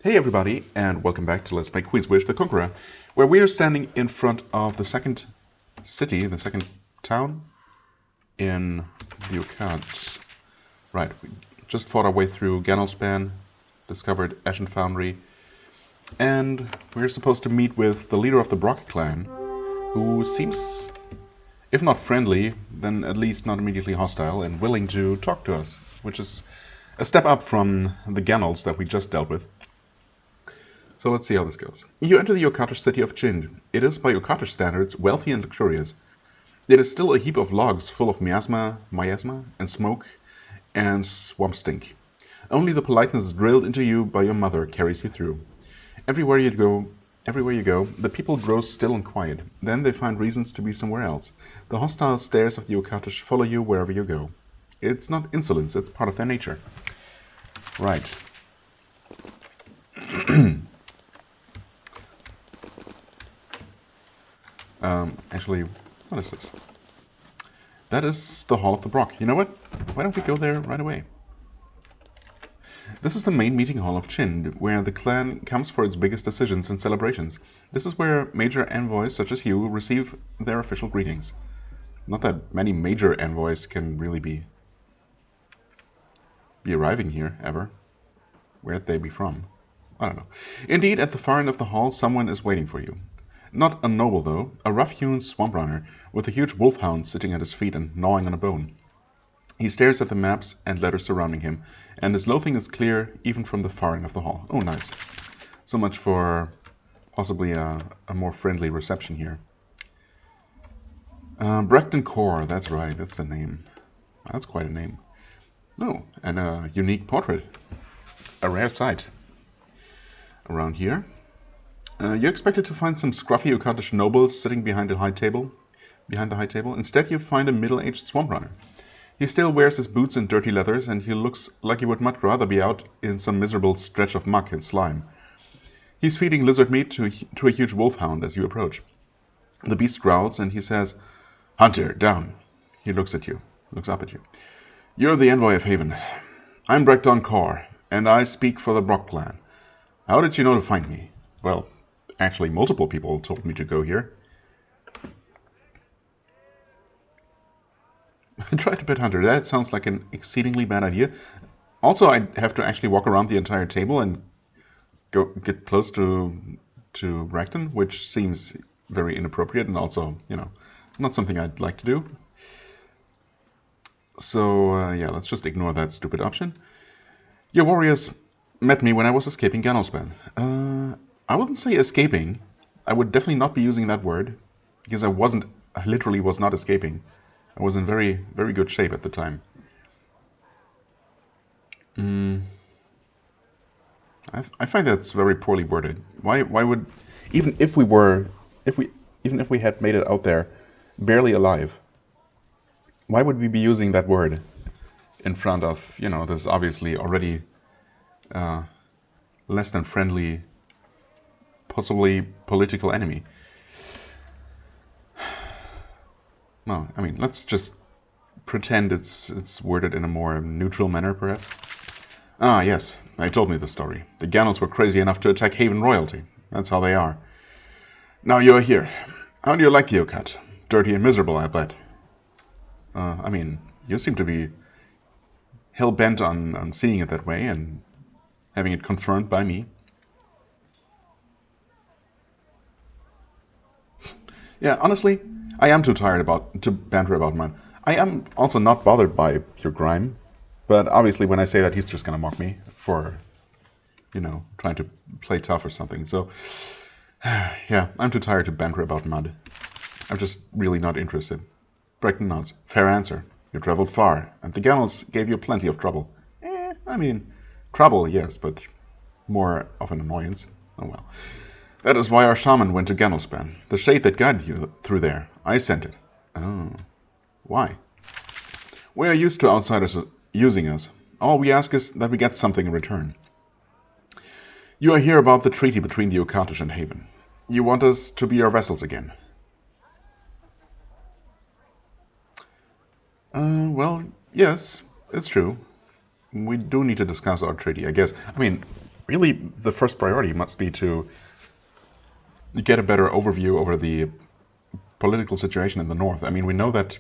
Hey everybody, and welcome back to Let's Play Quizwish the Conqueror, where we are standing in front of the second city, the second town in the Ukat. Right, we just fought our way through Ganospan, discovered Ashen Foundry, and we're supposed to meet with the leader of the Brock clan, who seems, if not friendly, then at least not immediately hostile and willing to talk to us, which is a step up from the Ganals that we just dealt with. So let's see how this goes. You enter the Ukatish city of Chind. It is, by Ukatish standards, wealthy and luxurious. It is still a heap of logs full of miasma, and smoke, and swamp stink. Only the politeness drilled into you by your mother carries you through. Everywhere you go, the people grow still and quiet. Then they find reasons to be somewhere else. The hostile stares of the Ukatish follow you wherever you go. It's not insolence, it's part of their nature. Right. Actually, what is this? That is the Hall of the Brock. You know what? Why don't we go there right away? This is the main meeting hall of Chind, where the clan comes for its biggest decisions and celebrations. This is where major envoys such as you receive their official greetings. Not that many major envoys can really be arriving here, ever. Where'd they be from? I don't know. Indeed, at the far end of the hall, someone is waiting for you. Not a noble, though, a rough-hewn swamp runner with a huge wolfhound sitting at his feet and gnawing on a bone. He stares at the maps and letters surrounding him, and his loathing is clear even from the far end of the hall. Oh, nice. So much for possibly a more friendly reception here. Breckton Core, that's right, that's the name. That's quite a name. Oh, and a unique portrait. A rare sight. Around here. You expected to find some scruffy Ukatish nobles sitting behind the high table. Instead, you find a middle-aged swamp runner. He still wears his boots and dirty leathers, and he looks like he would much rather be out in some miserable stretch of muck and slime. He's feeding lizard meat to a huge wolfhound as you approach. The beast growls, and he says, "Hunter, down." He looks up at you. "You're the envoy of Haven. I'm Breckton Core, and I speak for the Brock clan. How did you know to find me?" Well, actually, multiple people told me to go here. Try to pet Hunter. That sounds like an exceedingly bad idea. Also, I'd have to actually walk around the entire table and get close to Racton, which seems very inappropriate and also, not something I'd like to do. So, yeah, let's just ignore that stupid option. Your warriors met me when I was escaping Ganospan. I wouldn't say escaping. I would definitely not be using that word, because I literally was not escaping. I was in very, very good shape at the time. I find that's very poorly worded. Why would, even if we had made it out there, barely alive, why would we be using that word in front of, this obviously already less than friendly, possibly political enemy? Well, I mean, let's just pretend it's worded in a more neutral manner, perhaps. Ah, yes, they told me the story. The Ganals were crazy enough to attack Haven royalty. That's how they are. Now you're here. How do you like the Ukat? Dirty and miserable, I bet. I mean, you seem to be hell-bent on seeing it that way and having it confirmed by me. Yeah, honestly, I am too tired to banter about mine. I am also not bothered by your grime, but obviously when I say that, he's just gonna mock me for, trying to play tough or something. So, yeah, I'm too tired to banter about mud. I'm just really not interested. Breckton nods. Fair answer. You traveled far, and the Ganals gave you plenty of trouble. I mean, trouble, yes, but more of an annoyance. Oh well. That is why our shaman went to Ganospan. The shade that guided you through there. I sent it. Oh. Why? We are used to outsiders using us. All we ask is that we get something in return. You are here about the treaty between the Ukatish and Haven. You want us to be your vessels again. Well, yes, it's true. We do need to discuss our treaty, I guess. I mean, really the first priority must be to get a better overview over the political situation in the north. I mean, we know that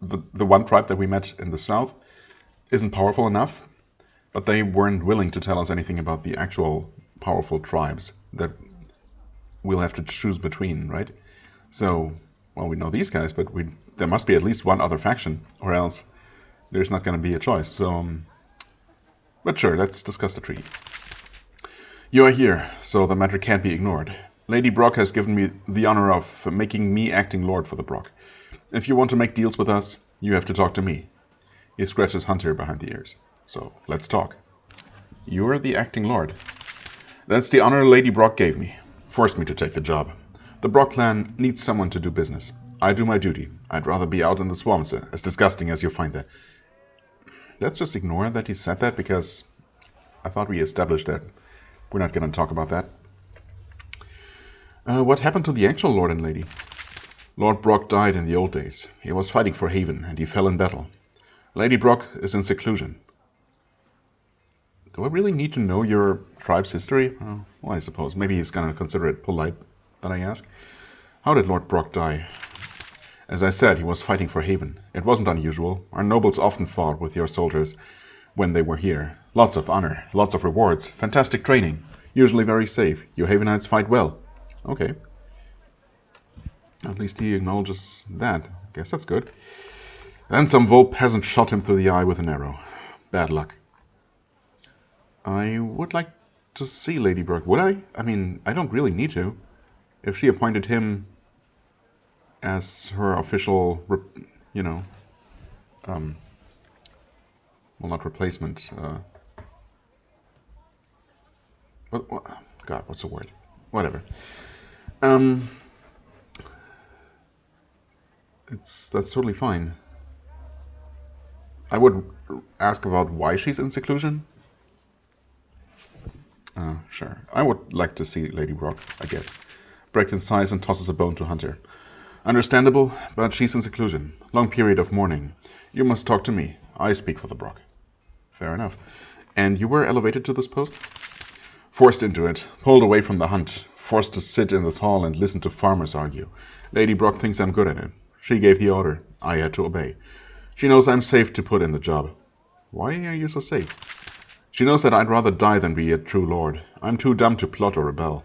the one tribe that we met in the south isn't powerful enough, but they weren't willing to tell us anything about the actual powerful tribes that we'll have to choose between, right? So, well, we know these guys, but there must be at least one other faction, or else there's not going to be a choice. So, but sure, let's discuss the treaty. You are here, so the matter can't be ignored. Lady Brock has given me the honor of making me acting lord for the Brock. If you want to make deals with us, you have to talk to me. He scratches Hunter behind the ears. So, let's talk. You're the acting lord. That's the honor Lady Brock gave me. Forced me to take the job. The Brock clan needs someone to do business. I do my duty. I'd rather be out in the swamps, as disgusting as you find that. Let's just ignore that he said that, because I thought we established that. We're not going to talk about that. What happened to the actual Lord and Lady? Lord Brock died in the old days. He was fighting for Haven, and he fell in battle. Lady Brock is in seclusion. Do I really need to know your tribe's history? Oh, well, I suppose. Maybe he's going to consider it polite that I ask. How did Lord Brock die? As I said, he was fighting for Haven. It wasn't unusual. Our nobles often fought with your soldiers when they were here. Lots of honor, lots of rewards, fantastic training. Usually very safe. You Havenites fight well. Okay. At least he acknowledges that. Guess that's good. Then some Vol peasant shot him through the eye with an arrow. Bad luck. I would like to see Lady Brock. Would I? I mean, I don't really need to. If she appointed him as her official, well, not replacement. What? God, what's the word? Whatever. That's totally fine. I would ask about why she's in seclusion. Sure. I would like to see Lady Brock, I guess. Bracken sighs and tosses a bone to Hunter. Understandable, but she's in seclusion. Long period of mourning. You must talk to me. I speak for the Brock. Fair enough. And you were elevated to this post? Forced into it. Pulled away from the hunt. Forced to sit in this hall and listen to farmers argue. Lady Brock thinks I'm good at it. She gave the order. I had to obey. She knows I'm safe to put in the job. Why are you so safe? She knows that I'd rather die than be a true lord. I'm too dumb to plot or rebel.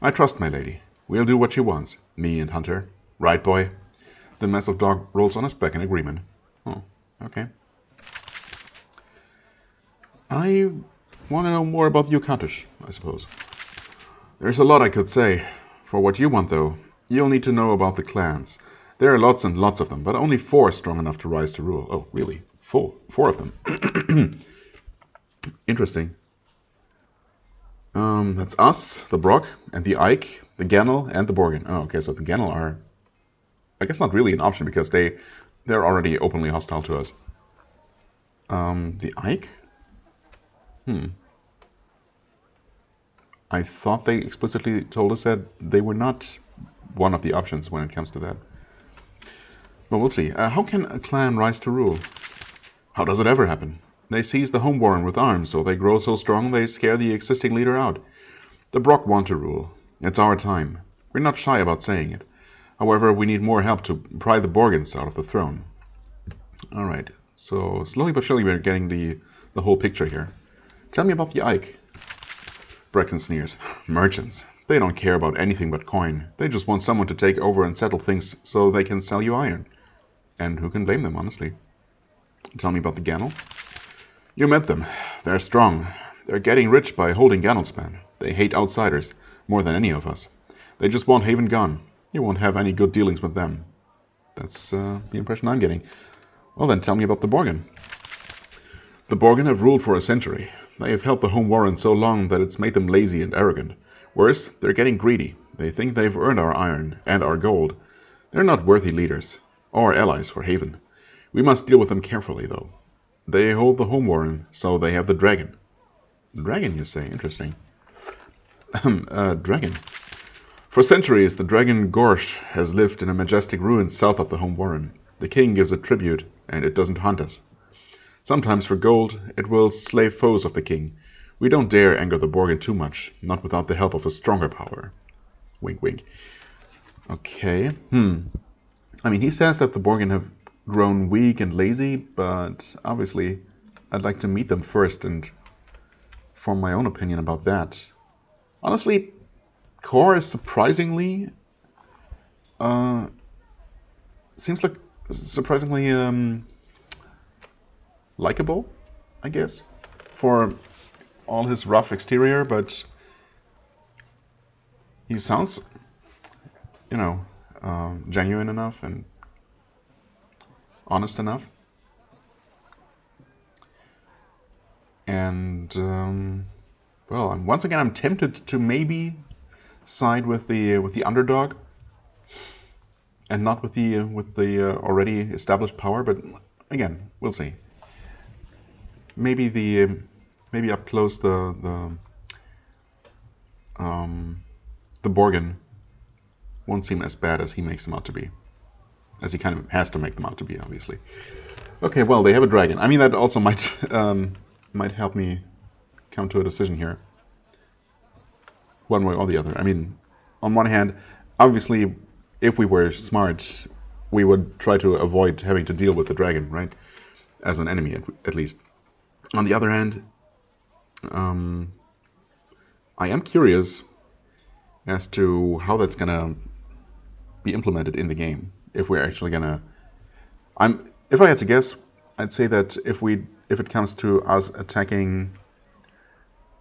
I trust my lady. We'll do what she wants. Me and Hunter. Right, boy? The massive dog rolls on his back in agreement. Oh, okay. I want to know more about Ukat, I suppose. There's a lot I could say. For what you want, though, you'll need to know about the clans. There are lots and lots of them, but only 4 strong enough to rise to rule. Oh, really? 4 of them. Interesting. That's us, the Brock, and the Ike, the Gannel, and the Borgin. Oh, okay, so the Gannel are, I guess, not really an option because they're already openly hostile to us. The Ike? I thought they explicitly told us that they were not one of the options when it comes to that. But we'll see. How can a clan rise to rule? How does it ever happen? They seize the home warren with arms, so they grow so strong they scare the existing leader out. The Brock want to rule. It's our time. We're not shy about saying it. However, we need more help to pry the Borgins out of the throne. Alright, so slowly but surely we're getting the whole picture here. Tell me about the Ike. Bracken sneers. Merchants. They don't care about anything but coin. They just want someone to take over and settle things so they can sell you iron. And who can blame them, honestly? Tell me about the Gannel. You met them. They're strong. They're getting rich by holding Gannelspan. They hate outsiders, more than any of us. They just want Haven gone. You won't have any good dealings with them. That's the impression I'm getting. Well then, tell me about the Borgin. The Borgin have ruled for a century. They have held the home warren so long that it's made them lazy and arrogant. Worse, they're getting greedy. They think they've earned our iron and our gold. They're not worthy leaders, or allies for Haven. We must deal with them carefully, though. They hold the home warren, so they have the dragon. Dragon, you say? Interesting. Dragon. For centuries, the dragon Gorsh has lived in a majestic ruin south of the home warren. The king gives it tribute, and it doesn't hunt us. Sometimes for gold, it will slay foes of the king. We don't dare anger the Borgin too much, not without the help of a stronger power. Wink, wink. Okay, I mean, he says that the Borgin have grown weak and lazy, but obviously I'd like to meet them first and form my own opinion about that. Honestly, Core is surprisingly... seems like surprisingly likable, I guess, for all his rough exterior, but he sounds, you know, genuine enough and honest enough. And well, once again, I'm tempted to maybe side with the underdog and not with the already established power. But again, we'll see. Maybe maybe up close the Borgin won't seem as bad as he makes them out to be, as he kind of has to make them out to be, obviously. Okay, well, they have a dragon. I mean, that also might might help me come to a decision here, one way or the other. I mean, on one hand, obviously, if we were smart, we would try to avoid having to deal with the dragon, right? As an enemy, at least. On the other hand, I am curious as to how that's gonna be implemented in the game. If we're actually gonna, if I had to guess, I'd say that if it comes to us attacking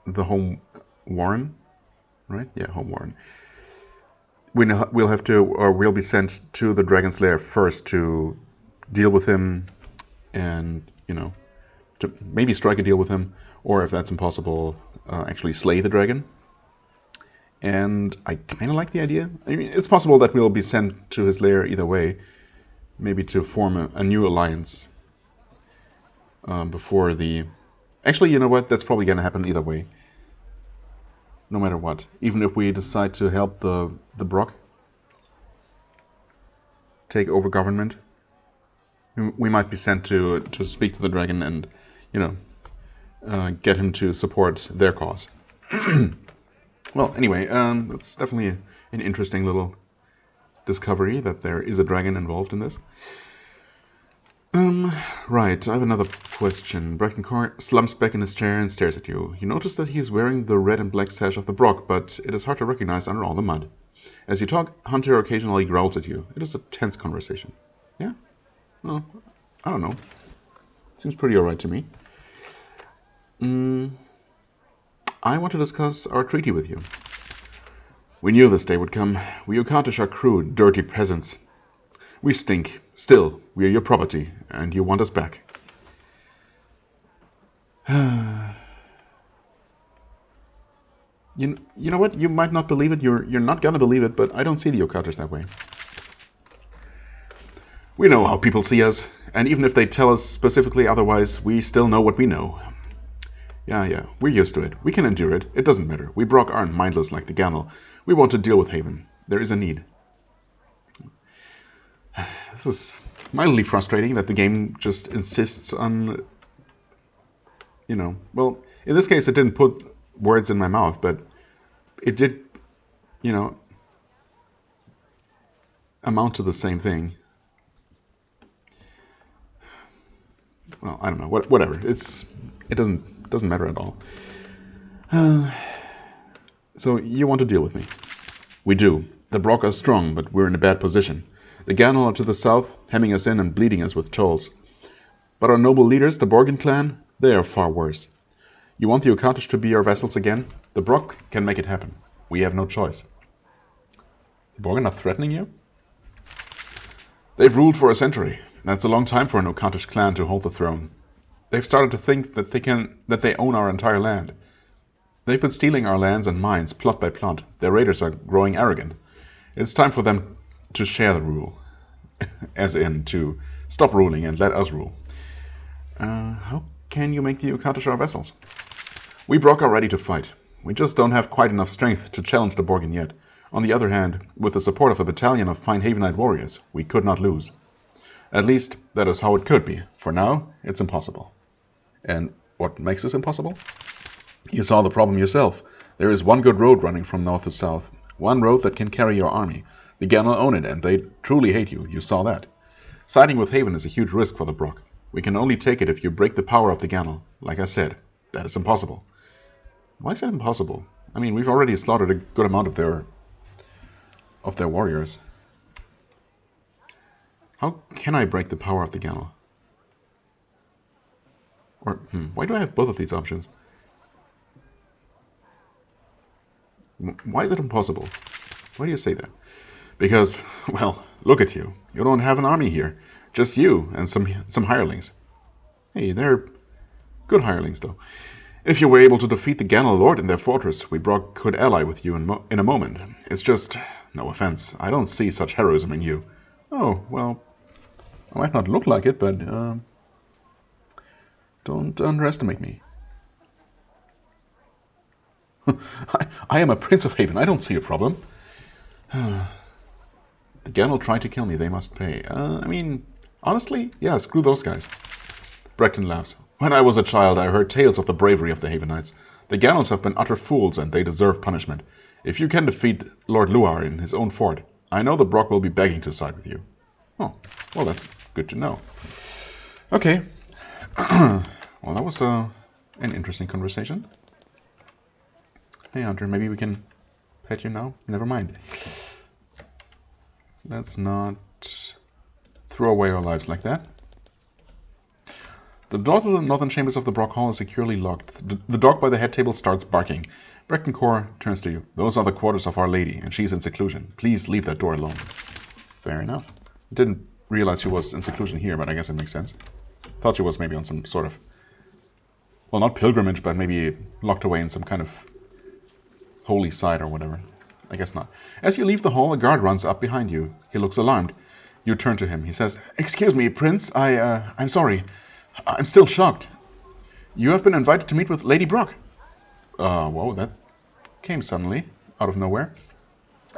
the home warren, right? Yeah, home warren. We'll have to, or we'll be sent to the Dragon's Lair first to deal with him, and to maybe strike a deal with him, or if that's impossible, actually slay the dragon. And I kind of like the idea. I mean, it's possible that we'll be sent to his lair either way, maybe to form a new alliance before the... Actually, you know what? That's probably going to happen either way. No matter what. Even if we decide to help the Brock take over government, we might be sent to speak to the dragon and, get him to support their cause. Well, anyway, it's definitely an interesting little discovery that there is a dragon involved in this. Right, I have another question. Breckencourt slumps back in his chair and stares at you. You notice that he is wearing the red and black sash of the Brock, but it is hard to recognize under all the mud. As you talk, Hunter occasionally growls at you. It is a tense conversation. Yeah? Well, I don't know. Seems pretty alright to me. I want to discuss our treaty with you. We knew this day would come. We Ukatish are crude, dirty peasants. We stink. Still, we are your property, and you want us back. You know what? You might not believe it. You're not gonna believe it, but I don't see the Ukatish that way. We know how people see us, and even if they tell us specifically otherwise, we still know what we know. Yeah, we're used to it. We can endure it. It doesn't matter. We Brock aren't mindless like the Ganel. We want to deal with Haven. There is a need. This is mildly frustrating that the game just insists on, well, in this case it didn't put words in my mouth, but it did, amount to the same thing. Well, I don't know. Whatever. It doesn't matter at all. So you want to deal with me? We do. The Brock are strong, but we're in a bad position. The Ganel are to the south, hemming us in and bleeding us with tolls. But our noble leaders, the Borgin clan, they are far worse. You want the Ukatish to be our vassals again? The Brock can make it happen. We have no choice. The Borgin are threatening you? They've ruled for a century. That's a long time for an Ukatish clan to hold the throne. They've started to think that they own our entire land. They've been stealing our lands and mines, plot by plot. Their raiders are growing arrogant. It's time for them to share the rule. As in, to stop ruling and let us rule. How can you make the Ukatish our vassals? We Brock are ready to fight. We just don't have quite enough strength to challenge the Borgin yet. On the other hand, with the support of a battalion of fine Havenite warriors, we could not lose. At least, that is how it could be. For now, it's impossible. And what makes this impossible? You saw the problem yourself. There is one good road running from north to south. One road that can carry your army. The Gannel own it, and they truly hate you. You saw that. Siding with Haven is a huge risk for the Brock. We can only take it if you break the power of the Gannel. Like I said, that is impossible. Why is that impossible? I mean, we've already slaughtered a good amount of their warriors. How can I break the power of the Gannel? Or, why do I have both of these options? Why is it impossible? Why do you say that? Because, well, look at you. You don't have an army here. Just you and some hirelings. Hey, they're good hirelings, though. If you were able to defeat the Gannel Lord in their fortress, we Brock could ally with you in a moment. It's just, no offense, I don't see such heroism in you. Oh, well, I might not look like it, but don't underestimate me. I am a Prince of Haven. I don't see a problem. The Gannel tried to kill me. They must pay. I mean, honestly, yeah, screw those guys. Brecton laughs. When I was a child, I heard tales of the bravery of the Havenites. The Gannels have been utter fools, and they deserve punishment. If you can defeat Lord Luar in his own fort, I know the Brock will be begging to side with you. Oh, well, that's good to know. Okay. Well, that was an interesting conversation. Hey, Hunter, maybe we can pet you now? Never mind. Let's not throw away our lives like that. The door to the northern chambers of the Brock Hall is securely locked. The dog by the head table starts barking. Conqueror turns to you. Those are the quarters of Our Lady, and she's in seclusion. Please leave that door alone. Fair enough. Didn't realize she was in seclusion here, but I guess it makes sense. Thought she was maybe on some sort of, well, not pilgrimage, but maybe locked away in some kind of holy site or whatever. I guess not. As you leave the hall, a guard runs up behind you. He looks alarmed. You turn to him. He says, "Excuse me, Prince. I'm sorry. I'm still shocked. You have been invited to meet with Lady Brock." Whoa, that came suddenly, out of nowhere.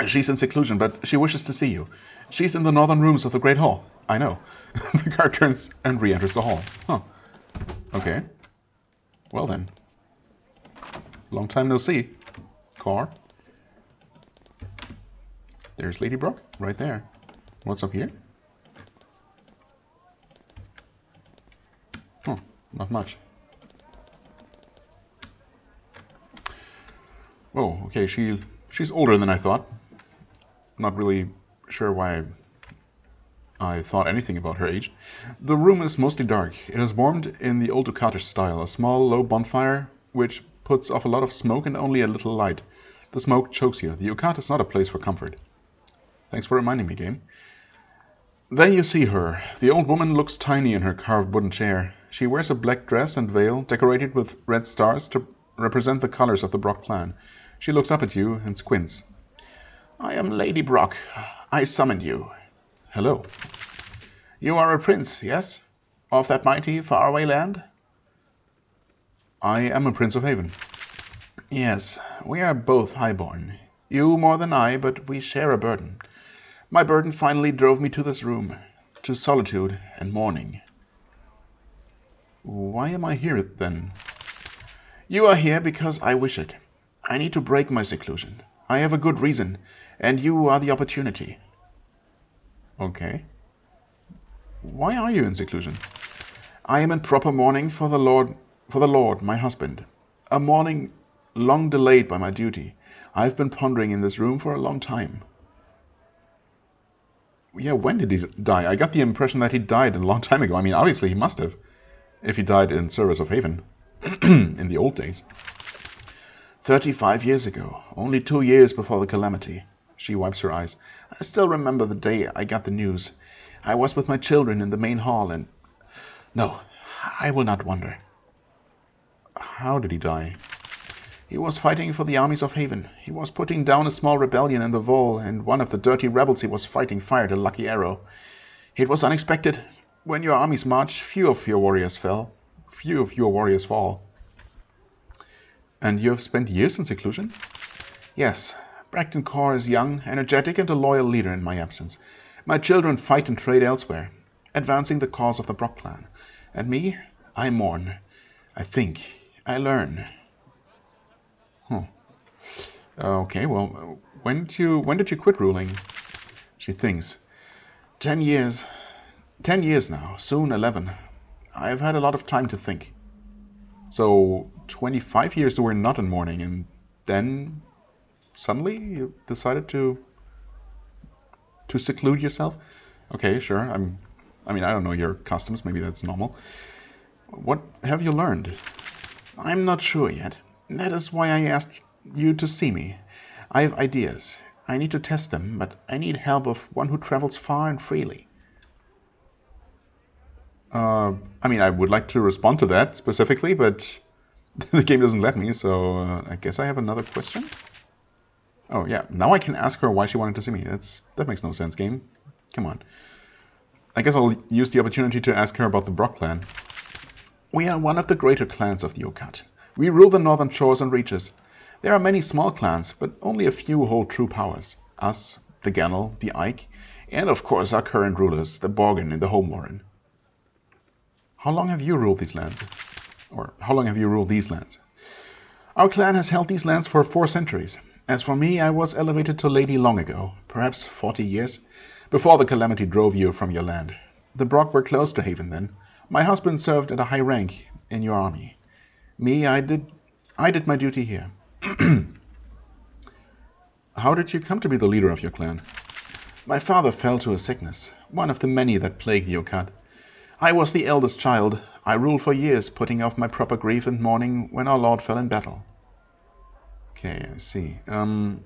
"She's in seclusion, but she wishes to see you. She's in the northern rooms of the Great Hall." I know. The guard turns and re-enters the hall. Huh. Okay. Well then. Long time no see. Car. There's Lady Brock, right there. What's up here? Oh, not much. Oh, okay, she's older than I thought. Not really sure why I thought anything about her age. The room is mostly dark. It is warmed in the old Ukatish style, a small, low bonfire which puts off a lot of smoke and only a little light. The smoke chokes you. The Ukat is not a place for comfort. Thanks for reminding me, game. There you see her. The old woman looks tiny in her carved wooden chair. She wears a black dress and veil, decorated with red stars to represent the colors of the Brock clan. She looks up at you and squints. "I am Lady Brock. I summoned you." "Hello." "You are a prince, yes? Of that mighty, faraway land?" "I am a Prince of Haven." "Yes, we are both highborn. You more than I, but we share a burden. My burden finally drove me to this room, to solitude and mourning." "Why am I here, then?" "You are here because I wish it. I need to break my seclusion. I have a good reason, and you are the opportunity." "Okay. Why are you in seclusion?" "I am in proper mourning for the Lord, my husband. A mourning long delayed by my duty. I've been pondering in this room for a long time." Yeah, when did he die? I got the impression that he died a long time ago. I mean, obviously he must have, if he died in service of Haven, in the old days. 35 years ago, only 2 years before the calamity. She wipes her eyes. I still remember the day I got the news. I was with my children in the main hall and... No, I will not wonder. How did he die? He was fighting for the armies of Haven. He was putting down a small rebellion in the Vol, and one of the dirty rebels he was fighting fired a lucky arrow. It was unexpected. When your armies march, few of your warriors fall. And you have spent years in seclusion? Yes. Conqueror is young, energetic, and a loyal leader in my absence. My children fight and trade elsewhere, advancing the cause of the Brock clan. And me, I mourn. I think. I learn. Okay, well, when did you quit ruling? She thinks. 10 years. 10 years now, soon 11. I've had a lot of time to think. So, 25 years you were not in mourning, and then suddenly you decided to seclude yourself? Okay, sure. I mean, I don't know your customs. Maybe that's normal. What have you learned? I'm not sure yet. That is why I asked you to see me. I have ideas. I need to test them, but I need help of one who travels far and freely. I mean, I would like to respond to that specifically, but the game doesn't let me, so I guess I have another question. Oh yeah, now I can ask her why she wanted to see me. That makes no sense, game. Come on. I guess I'll use the opportunity to ask her about the Brock clan. We are one of the greater clans of the Ukat. We rule the northern shores and reaches. There are many small clans, but only a few hold true powers. Us, the Gannel, the Ike, and of course our current rulers, the Borgin and the Homewarren. How long have you ruled these lands? Or how long have you ruled these lands? Our clan has held these lands for 4 centuries. As for me, I was elevated to lady long ago, perhaps 40 years, before the calamity drove you from your land. The Brock were close to Haven then. My husband served at a high rank in your army. Me, I did my duty here. How did you come to be the leader of your clan? My father fell to a sickness, one of the many that plague the Ukat. I was the eldest child. I ruled for years, putting off my proper grief and mourning when our lord fell in battle. Okay, I see. Well,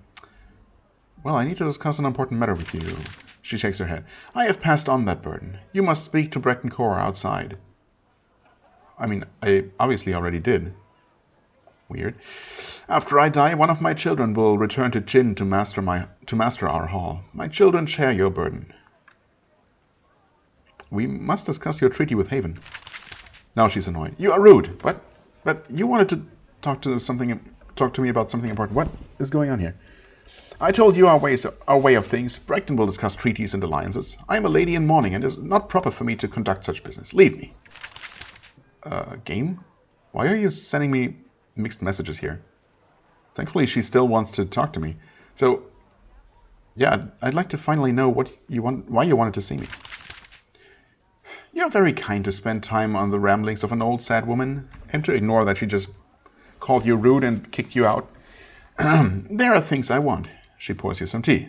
I need to discuss an important matter with you. She shakes her head. I have passed on that burden. You must speak to Conqueror outside. I mean, I obviously already did. Weird. After I die, one of my children will return to Jin to master our hall. My children share your burden. We must discuss your treaty with Haven. Now she's annoyed. You are rude. But you wanted to talk to me about something important. What is going on here? I told you our way of things. Bragton will discuss treaties and alliances. I am a lady in mourning, and it is not proper for me to conduct such business. Leave me. Game? Why are you sending me mixed messages here? Thankfully, she still wants to talk to me. So, yeah, I'd like to finally know why you wanted to see me. You're very kind to spend time on the ramblings of an old sad woman, and to ignore that she just called you rude and kicked you out. There are things I want. She pours you some tea.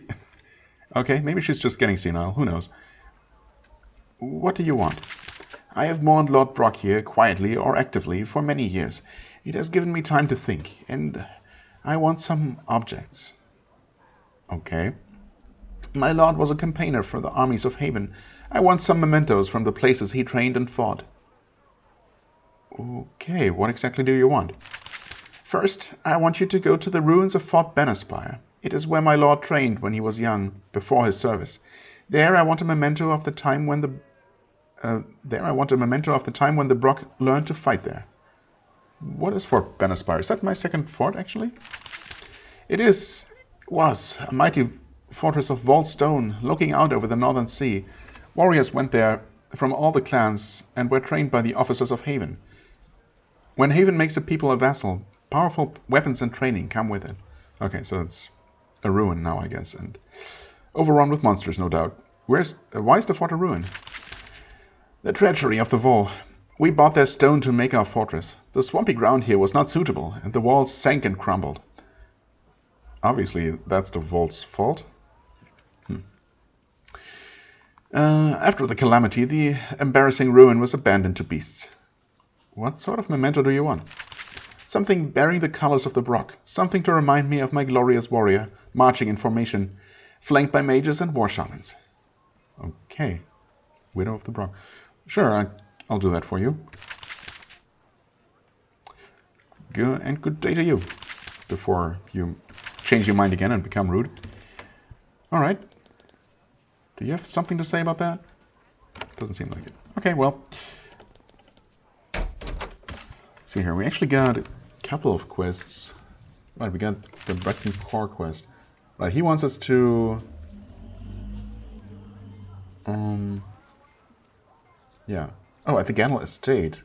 Okay, maybe she's just getting senile, who knows. What do you want? I have mourned Lord Brock here, quietly or actively, for many years. It has given me time to think, and I want some objects. Okay. My lord was a campaigner for the armies of Haven. I want some mementos from the places he trained and fought. Okay, what exactly do you want? First, I want you to go to the ruins of Fort Bannerspire. It is where my lord trained when he was young, before his service. There I want a memento of the time when the Brock learned to fight there. What is Fort Bannerspire? Is that my second fort, actually? It was a mighty fortress of walled stone, looking out over the northern sea. Warriors went there from all the clans and were trained by the officers of Haven. When Haven makes a people a vassal, powerful weapons and training come with it. Okay, so it's a ruin now, I guess, and overrun with monsters, no doubt. Why is the fort a ruin? The treachery of the Vol. We bought their stone to make our fortress. The swampy ground here was not suitable, and the walls sank and crumbled. Obviously, that's the Vol's fault. After the calamity, the embarrassing ruin was abandoned to beasts. What sort of memento do you want? Something bearing the colors of the Brock. Something to remind me of my glorious warrior, marching in formation, flanked by mages and war shamans. Okay. Widow of the Brock. Sure, I'll do that for you. Good day to you. Before you change your mind again and become rude. Alright. Do you have something to say about that? Doesn't seem like it. Okay, well. Let's see here. We actually got a couple of quests. Right, we got the Breton Core quest. Right, he wants us to... yeah. Oh, at the Gannel Estate.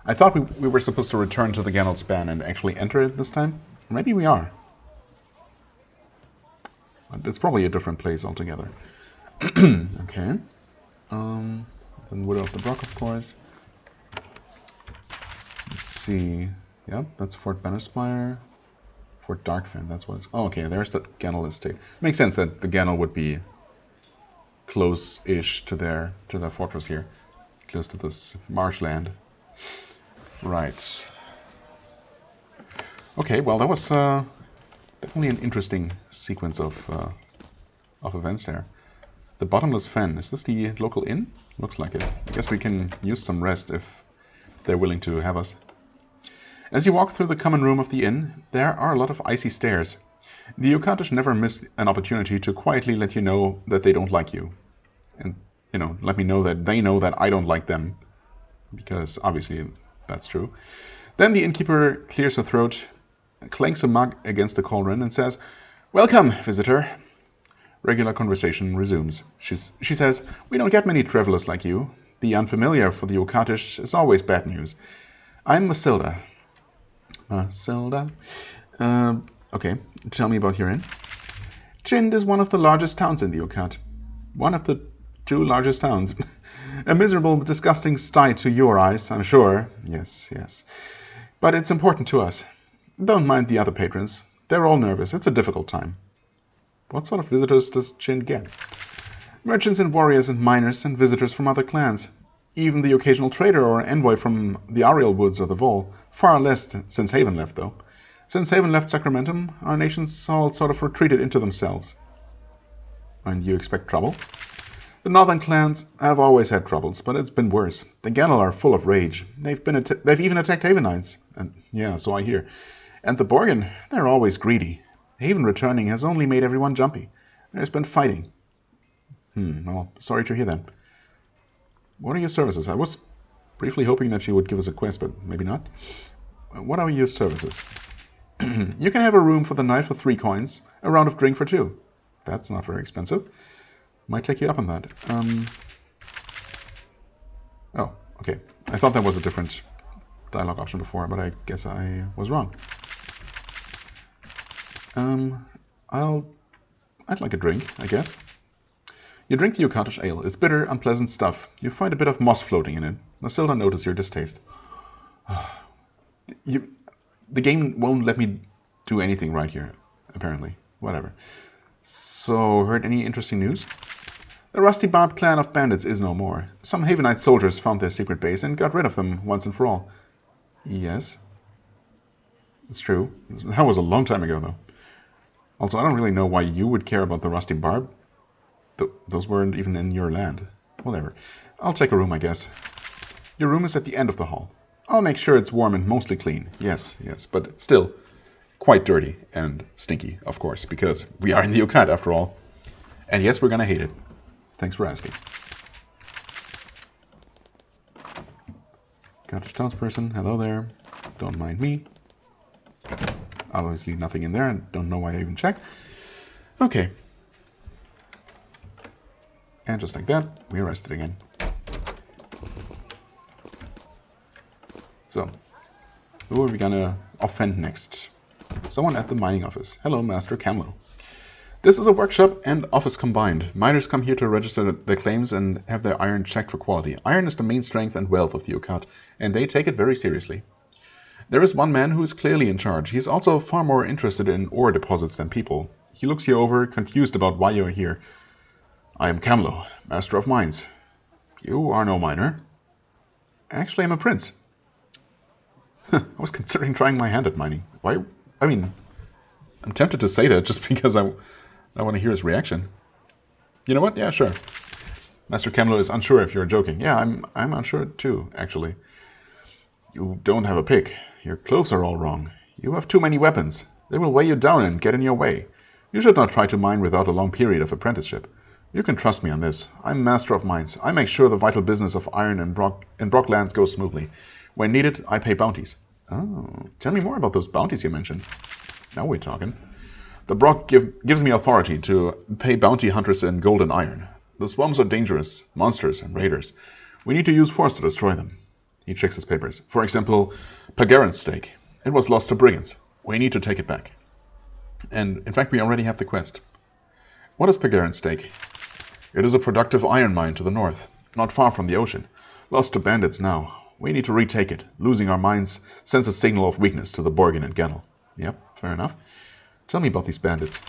I thought we were supposed to return to the Gannel Span and actually enter it this time. Maybe we are. It's probably a different place altogether. Okay. Then Widow of the Brock, of course. Let's see. Yep, that's Fort Bannerspire. Fort Darkfen, that's what it's... Oh, okay, there's the Gannel estate. Makes sense that the Gannel would be close-ish to their fortress here. Close to this marshland. Right. Okay, well, that was definitely an interesting sequence of events there. The Bottomless Fen. Is this the local inn? Looks like it. I guess we can use some rest if they're willing to have us. As you walk through the common room of the inn, there are a lot of icy stares. The Ukatish never miss an opportunity to quietly let you know that they don't like you. And, you know, let me know that they know that I don't like them. Because, obviously, that's true. Then the innkeeper clears her throat, clanks a mug against the cauldron, and says, "Welcome, visitor." Regular conversation resumes. She says, "We don't get many travelers like you. The unfamiliar for the Ukatish is always bad news. I'm Masilda." Masilda? Okay, tell me about your inn. Chind is one of the largest towns in the Ukat. One of the 2 largest towns. A miserable, disgusting sight to your eyes, I'm sure. Yes, yes. But it's important to us. Don't mind the other patrons. They're all nervous. It's a difficult time. What sort of visitors does Chind get? Merchants and warriors and miners and visitors from other clans. Even the occasional trader or envoy from the Ariel Woods or the Vol. Far less since Haven left, though. Since Haven left Sacramentum, our nations all sort of retreated into themselves. And you expect trouble? The northern clans have always had troubles, but it's been worse. The Gannel are full of rage. They've even attacked Havenites. And yeah, so I hear. And the Borgen, they're always greedy. Haven returning has only made everyone jumpy. There's been fighting. Well, sorry to hear that. What are your services? I was briefly hoping that you would give us a quest, but maybe not. What are your services? You can have a room for the night for 3 coins, a round of drink for 2. That's not very expensive. Might take you up on that. Oh, okay. I thought that was a different dialogue option before, but I guess I was wrong. I'd like a drink, I guess. You drink the Ukatish ale. It's bitter, unpleasant stuff. You find a bit of moss floating in it. Masilda notices your distaste. The game won't let me do anything right here, apparently. Whatever. So, heard any interesting news? The Rusty Barbed clan of bandits is no more. Some Havenite soldiers found their secret base and got rid of them once and for all. Yes. It's true. That was a long time ago, though. Also, I don't really know why you would care about the Rusty Barb. Those weren't even in your land. Whatever. I'll take a room, I guess. Your room is at the end of the hall. I'll make sure it's warm and mostly clean. Yes, but still quite dirty and stinky, of course, because we are in the Ukat after all. And yes, we're gonna hate it. Thanks for asking. Cottage townsperson, hello there. Don't mind me. Obviously nothing in there, and don't know why I even checked. Okay. And just like that, we rested again. So, who are we gonna offend next? Someone at the mining office. Hello, Master Camlo. This is a workshop and office combined. Miners come here to register their claims and have their iron checked for quality. Iron is the main strength and wealth of the Ukat, and they take it very seriously. There is one man who is clearly in charge. He's also far more interested in ore deposits than people. He looks you over, confused about why you're here. I am Camlo, Master of Mines. You are no miner. Actually, I'm a prince. I was considering trying my hand at mining. Why? I mean, I'm tempted to say that just because I want to hear his reaction. You know what? Yeah, sure. Master Camlo is unsure if you're joking. Yeah, I'm unsure too, actually. You don't have a pick. Your clothes are all wrong. You have too many weapons. They will weigh you down and get in your way. You should not try to mine without a long period of apprenticeship. You can trust me on this. I'm Master of Mines. I make sure the vital business of iron and Brock lands goes smoothly. When needed, I pay bounties. Oh, tell me more about those bounties you mentioned. Now we're talking. The Brock gives me authority to pay bounty hunters in gold and iron. The swarms are dangerous, monsters and raiders. We need to use force to destroy them. He checks his papers. For example, Pagaran's stake. It was lost to brigands. We need to take it back. And in fact, we already have the quest. What is Pagarin's stake? It is a productive iron mine to the north, not far from the ocean. Lost to bandits now. We need to retake it. Losing our mines sends a signal of weakness to the Borgin and Gennel. Yep, fair enough. Tell me about these bandits.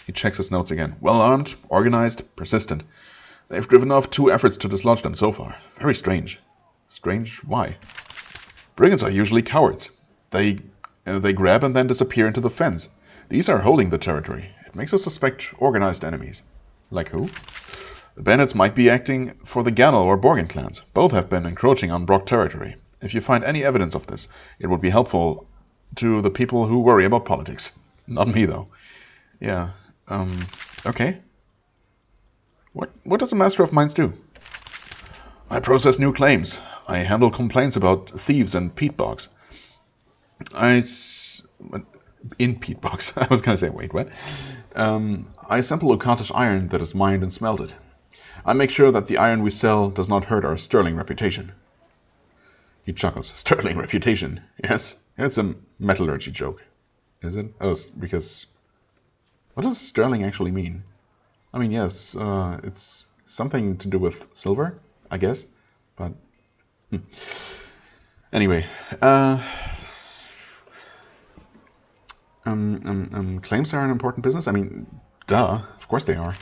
He checks his notes again. Well armed, organized, persistent. They've driven off 2 efforts to dislodge them so far. Very strange. Strange? Why? Brigands are usually cowards. They grab and then disappear into the fens. These are holding the territory. It makes us suspect organized enemies. Like who? The bandits might be acting for the Gennel or Borgin clans. Both have been encroaching on Brock territory. If you find any evidence of this, it would be helpful to the people who worry about politics. Not me, though. Yeah, okay. What does a Master of Mines do? I process new claims. I handle complaints about thieves and peat bogs. In peat bogs. I was going to say, wait, what? I sample Ukatish iron that is mined and smelted. I make sure that the iron we sell does not hurt our sterling reputation. He chuckles. Sterling reputation? Yes, it's a metallurgy joke. Is it? Oh, because... What does sterling actually mean? I mean, yes, it's something to do with silver, I guess. But... Anyway, claims are an important business? I mean, duh, of course they are.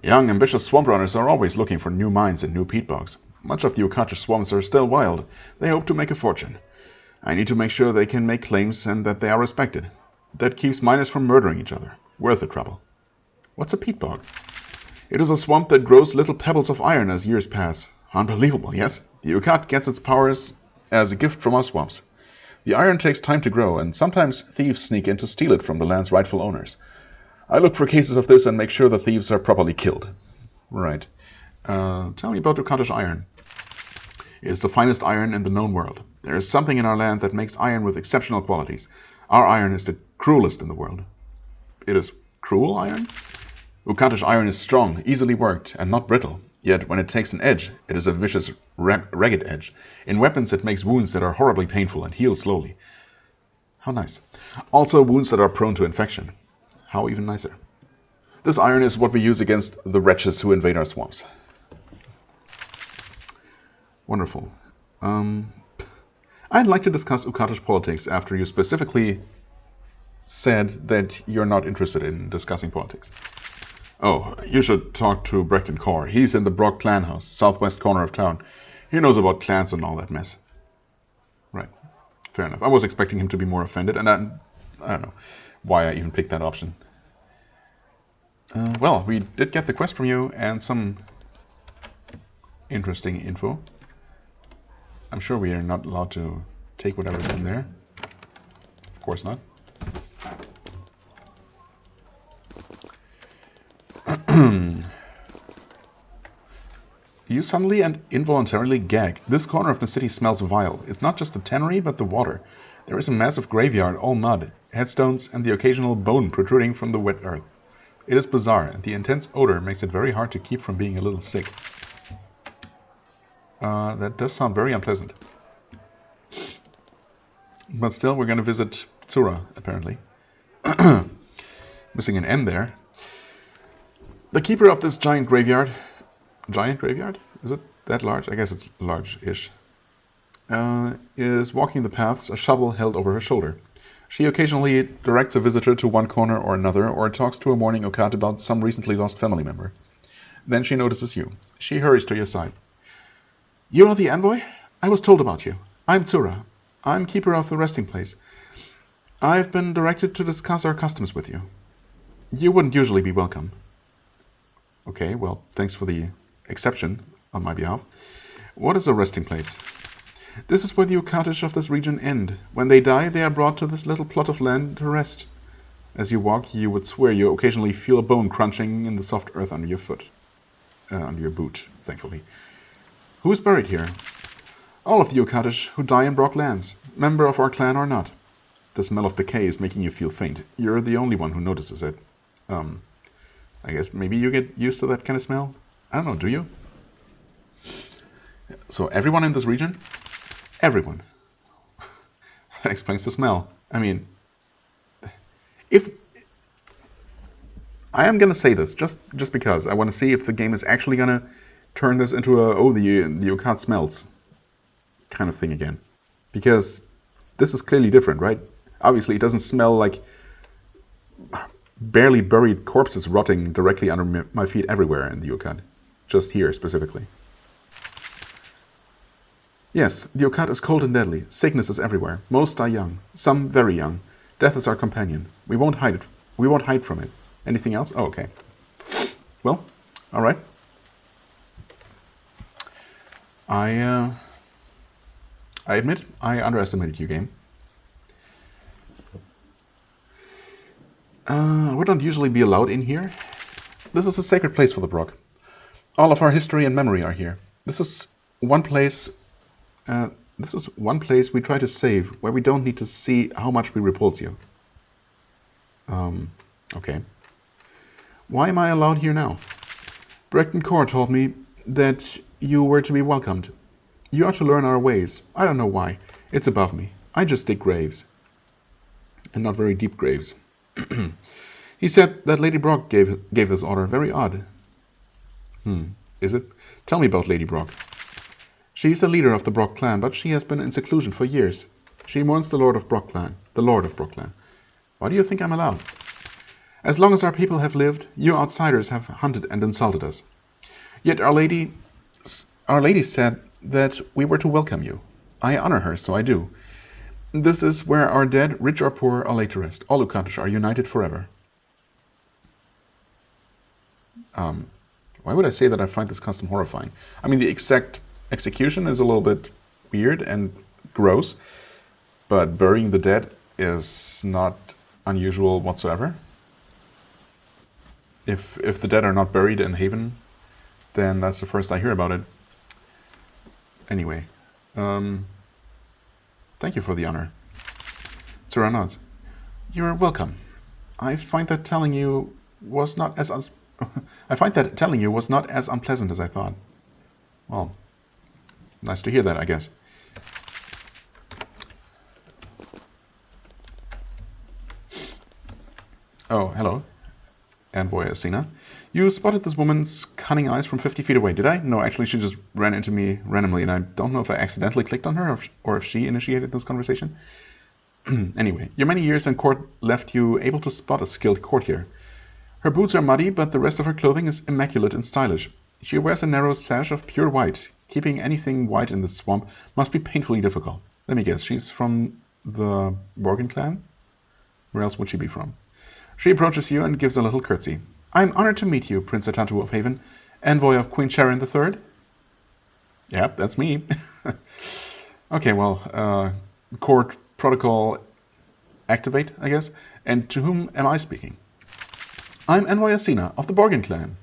Young, ambitious swamp runners are always looking for new mines and new peat bogs. Much of the Ukatish swamps are still wild. They hope to make a fortune. I need to make sure they can make claims and that they are respected. That keeps miners from murdering each other. Worth the trouble. What's a peat bog? It is a swamp that grows little pebbles of iron as years pass. Unbelievable, yes? The Ukat gets its powers as a gift from our swamps. The iron takes time to grow, and sometimes thieves sneak in to steal it from the land's rightful owners. I look for cases of this and make sure the thieves are properly killed. Right. Tell me about Ukatish iron. It is the finest iron in the known world. There is something in our land that makes iron with exceptional qualities. Our iron is the cruelest in the world. It is cruel iron? Ukatish iron is strong, easily worked, and not brittle. Yet when it takes an edge, it is a vicious, ragged edge. In weapons it makes wounds that are horribly painful and heal slowly. How nice. Also wounds that are prone to infection. How even nicer. This iron is what we use against the wretches who invade our swamps. Wonderful. I'd like to discuss Ukatish politics after you specifically said that you're not interested in discussing politics. Oh, you should talk to Brecton Core. He's in the Brock clan house, southwest corner of town. He knows about clans and all that mess. Right. Fair enough. I was expecting him to be more offended, and I don't know why I even picked that option. Well, we did get the quest from you and some interesting info. I'm sure we are not allowed to take whatever's in there. Of course not. You suddenly and involuntarily gag. This corner of the city smells vile. It's not just the tannery, but the water. There is a massive graveyard, all mud, headstones, and the occasional bone protruding from the wet earth. It is bizarre, and the intense odor makes it very hard to keep from being a little sick. That does sound very unpleasant. But still, we're going to visit Tsura, apparently. Missing an N there. The keeper of this giant graveyard... Giant graveyard? Is it that large? I guess it's large-ish. Is walking the paths, a shovel held over her shoulder. She occasionally directs a visitor to one corner or another, or talks to a mourning Ukat about some recently lost family member. Then she notices you. She hurries to your side. You are the envoy? I was told about you. I'm Tsura. I'm keeper of the resting place. I've been directed to discuss our customs with you. You wouldn't usually be welcome. Okay, well, thanks for the exception on my behalf. What is a resting place? This is where the Ukatish of this region end. When they die, they are brought to this little plot of land to rest. As you walk, you would swear you occasionally feel a bone crunching in the soft earth under your foot. Under your boot, thankfully. Who is buried here? All of the Ukatish who die in Brock lands, member of our clan or not. The smell of decay is making you feel faint. You're the only one who notices it. I guess maybe you get used to that kind of smell? I don't know, do you? So everyone in this region? Everyone. That explains the smell. I mean, If I am gonna say this just because I want to see if the game is actually gonna turn this into a the Ukat smells kind of thing again, because this is clearly different, right? Obviously, it doesn't smell like barely buried corpses rotting directly under my feet everywhere in the Ukat, just here specifically. Yes, the Ukat is cold and deadly. Sickness is everywhere. Most die young, some very young. Death is our companion. We won't hide it. We won't hide from it. Anything else? Oh, okay. Well, all right. I admit I underestimated you, game. We don't usually be allowed in here. This is a sacred place for the Brock. All of our history and memory are here. This is one place. This is one place we try to save, where we don't need to see how much we repulse you. Okay. Why am I allowed here now? Brecton Core told me that you were to be welcomed. You are to learn our ways. I don't know why. It's above me. I just dig graves. And not very deep graves. He said that Lady Brock gave this order. Very odd. Is it? Tell me about Lady Brock. She is the leader of the Brock clan, but she has been in seclusion for years. She mourns the Lord of Brock clan. The Lord of Brock clan. Why do you think I'm allowed? As long as our people have lived, you outsiders have hunted and insulted us. Yet Our Lady said that we were to welcome you. I honor her, so I do. This is where our dead, rich or poor, are laid to rest. All Ukat are united forever. Why would I say that I find this custom horrifying? I mean, the exact execution is a little bit weird and gross, but burying the dead is not unusual whatsoever. If the dead are not buried in Haven, then that's the first I hear about it. Anyway, thank you for the honor. Tyrannos, you're welcome. I find that telling you was not as unpleasant as I thought. Well, nice to hear that, I guess. Oh, hello. Envoy Asina. You spotted this woman's cunning eyes from 50 feet away, did I? No, actually she just ran into me randomly, and I don't know if I accidentally clicked on her or if she initiated this conversation. Anyway, your many years in court left you able to spot a skilled courtier. Her boots are muddy, but the rest of her clothing is immaculate and stylish. She wears a narrow sash of pure white. Keeping anything white in this swamp must be painfully difficult. Let me guess, she's from the Borgin clan? Where else would she be from? She approaches you and gives a little curtsy. I'm honored to meet you, Prince Atantuo of Haven, envoy of Queen Sharon III. Yep, that's me. Okay, well, court protocol activate, I guess. And to whom am I speaking? I'm Envoy Asina of the Borgin clan.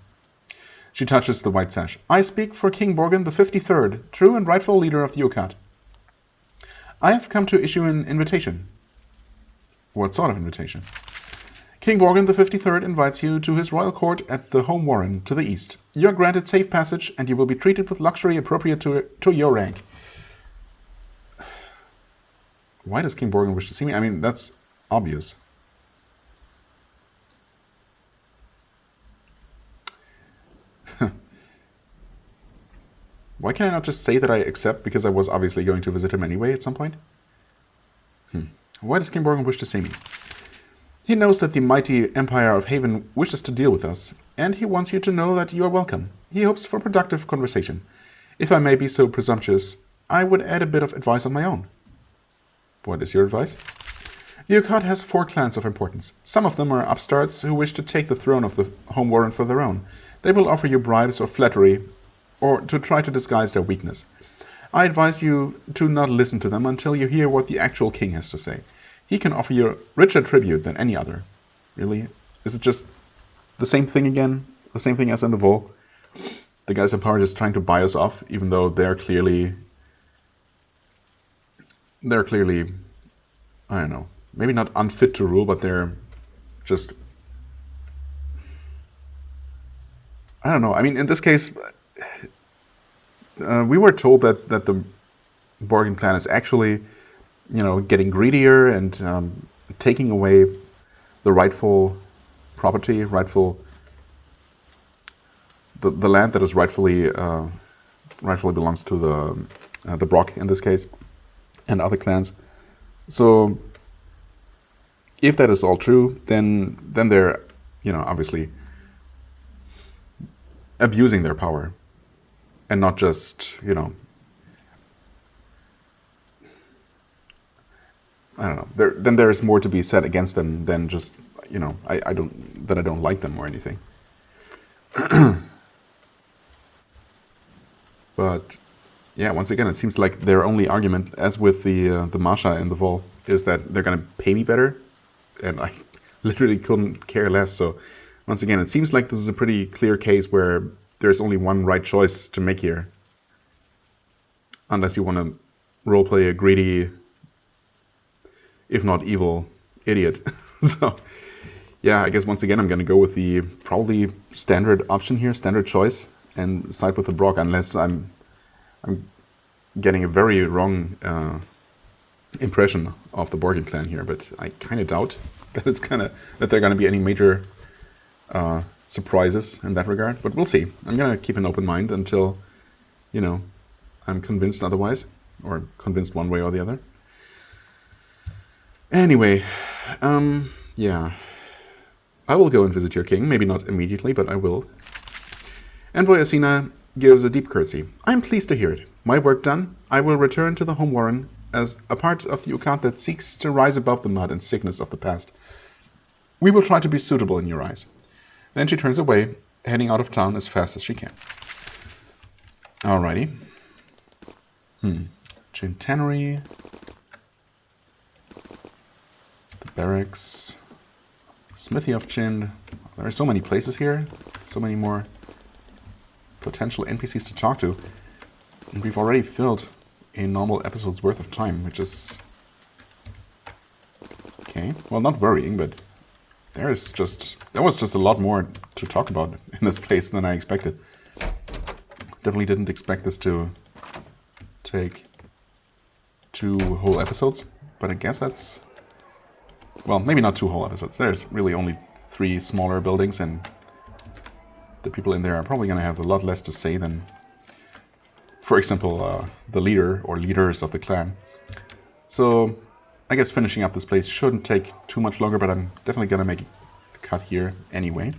She touches the white sash. I speak for King Borgin the 53rd, true and rightful leader of the Ukat. I have come to issue an invitation. What sort of invitation? King Borgin the 53rd invites you to his royal court at the Home Warren to the east. You are granted safe passage, and you will be treated with luxury appropriate to your rank. Why does King Borgin wish to see me? I mean, that's obvious. Why can I not just say that I accept, because I was obviously going to visit him anyway at some point? Why does King Borgin wish to see me? He knows that the mighty Empire of Haven wishes to deal with us, and he wants you to know that you are welcome. He hopes for productive conversation. If I may be so presumptuous, I would add a bit of advice on my own. What is your advice? The Ukat has 4 clans of importance. Some of them are upstarts who wish to take the throne of the Home Warren for their own. They will offer you bribes or flattery, or to try to disguise their weakness. I advise you to not listen to them until you hear what the actual king has to say. He can offer you richer tribute than any other. Really? Is it just the same thing again? The same thing as in the Vol? The guys in power just trying to buy us off, even though they're clearly, I don't know, maybe not unfit to rule, but they're just, I don't know. I mean, in this case, we were told that the Borgin clan is actually, you know, getting greedier and taking away the rightful property, the land that is rightfully belongs to the Brock in this case, and other clans. So if that is all true, then they're, you know, obviously abusing their power, and not just, you know, I don't know. Then there's more to be said against them than just, you know, I don't like them or anything. But yeah, once again, it seems like their only argument, as with the Masha and the Vol, is that they're gonna pay me better, and I literally couldn't care less. So once again, it seems like this is a pretty clear case where there's only one right choice to make here, unless you want to roleplay a greedy, if not evil, idiot. So yeah, I guess once again I'm gonna go with the probably standard option here, standard choice, and side with the Brock, unless I'm getting a very wrong impression of the Borgin clan here. But I kind of doubt that that there are going to be any major surprises in that regard. But we'll see. I'm going to keep an open mind until, you know, I'm convinced otherwise, or convinced one way or the other. Anyway, yeah, I will go and visit your king. Maybe not immediately, but I will. Envoy Asina gives a deep curtsy. I am pleased to hear it. My work done, I will return to the home warren as a part of the Ukat that seeks to rise above the mud and sickness of the past. We will try to be suitable in your eyes. Then she turns away, heading out of town as fast as she can. Alrighty. Chin Tannery. The barracks. Smithy of Chin. There are so many places here. So many more potential NPCs to talk to. And we've already filled a normal episode's worth of time, which is... okay. Well, not worrying, but there was just a lot more to talk about in this place than I expected. Definitely didn't expect this to take 2 whole episodes, but I guess that's... well, maybe not 2 whole episodes. There's really only 3 smaller buildings, and the people in there are probably going to have a lot less to say than, for example, the leader or leaders of the clan. So I guess finishing up this place shouldn't take too much longer, but I'm definitely going to make a cut here anyway.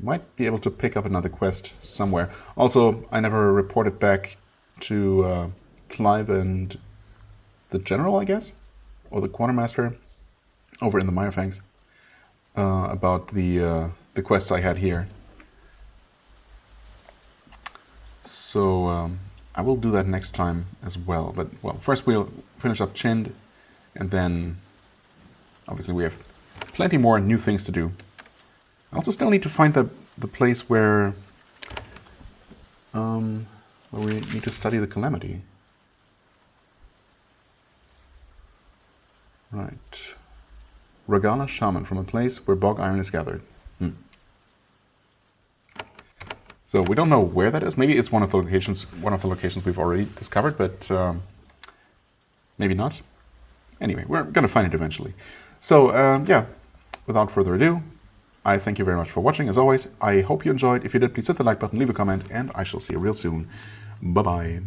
Might be able to pick up another quest somewhere. Also, I never reported back to Clive and the general, I guess, or the quartermaster over in the Mirefangs about the quests I had here. So I will do that next time as well. But well, first we'll finish up Chind, and then obviously we have plenty more new things to do. I also still need to find the place where we need to study the Calamity. Right. Regala Shaman, from a place where bog iron is gathered. So we don't know where that is. Maybe it's one of the locations we've already discovered, but maybe not. Anyway, we're gonna find it eventually. So yeah, without further ado, I thank you very much for watching. As always, I hope you enjoyed. If you did, please hit the like button, leave a comment, and I shall see you real soon. Bye bye.